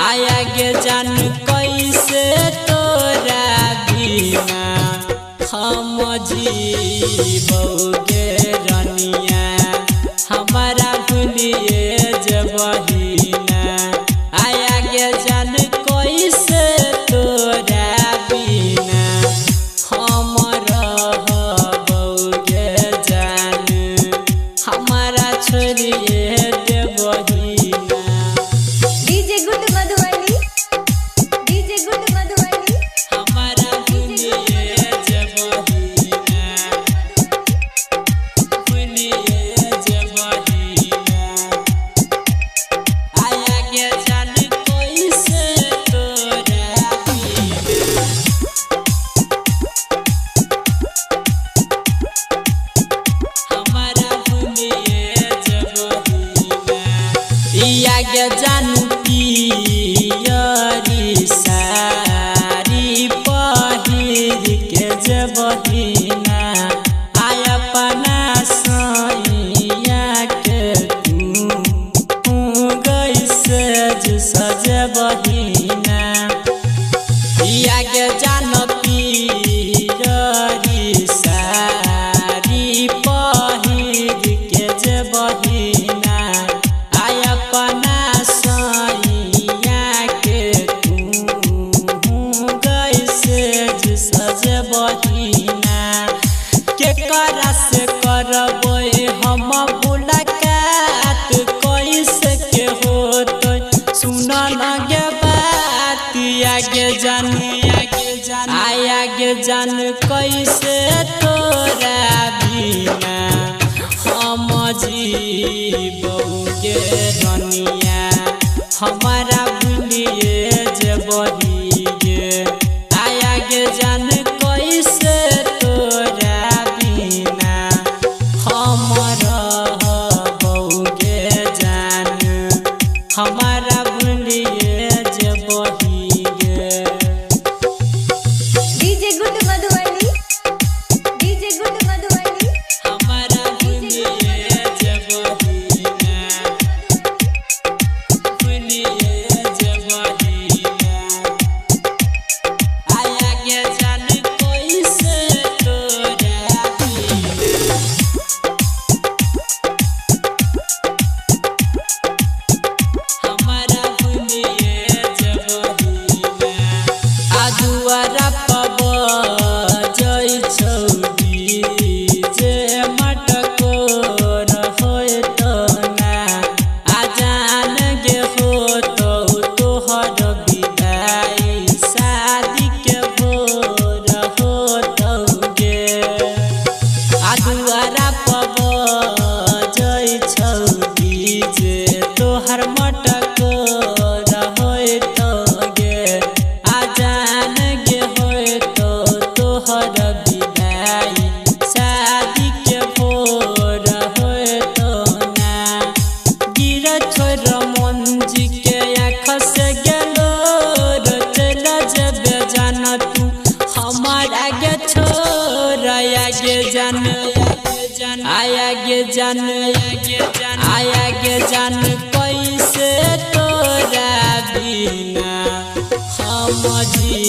आया गे जान कैसे तोरा बिना हम जीवोगे रनिया हमारा भूलिए जबहिना। आया गे जान कैसे तोरा बिना हम रहबोगे जान हमारा छोड़िए आगे जानू पियरी सारी पहिर के जबहिना आय अपना सैया के तू गैसे सजबहिना। आगे जान पियरी सारी पहिर के जबहिना अपना सैया के तू गैसे सजबहिना। केकरा से करबै हम मुलाकात कैसे के होतै सुन लगे बात आगे जान कैसे तोरा बिना हम जीवोगे रनिया हमारा भूलिए जबहिगे। आया गे जान कैसे तोरा बिना हम रहबोगे जान हमारा भूलिए जबहिगे। डीजे गुड मधुबनी हमारा भूलिए जबहिना भूलिए जबहिना। आया गे जान कैसे तोरा बिना हमारा भूलिए जबहिना। आजुआरा पब जय छौरी जे मटको रहोय तो ना आजान गे हो तो तोहर विदाई शादी के भोर हो तो गे। आजुआरा पब जय छौरी जे तोहर मटको रहोय तो गे आजान गे होय तो तोहर विदाई शादी के भोर होय तो ना। गिर छोड़ मंजी के आँख से गेलो चल जबे जान तू हमार आगे छोड़। आया गे जान कैसे तोरा बिना हम जी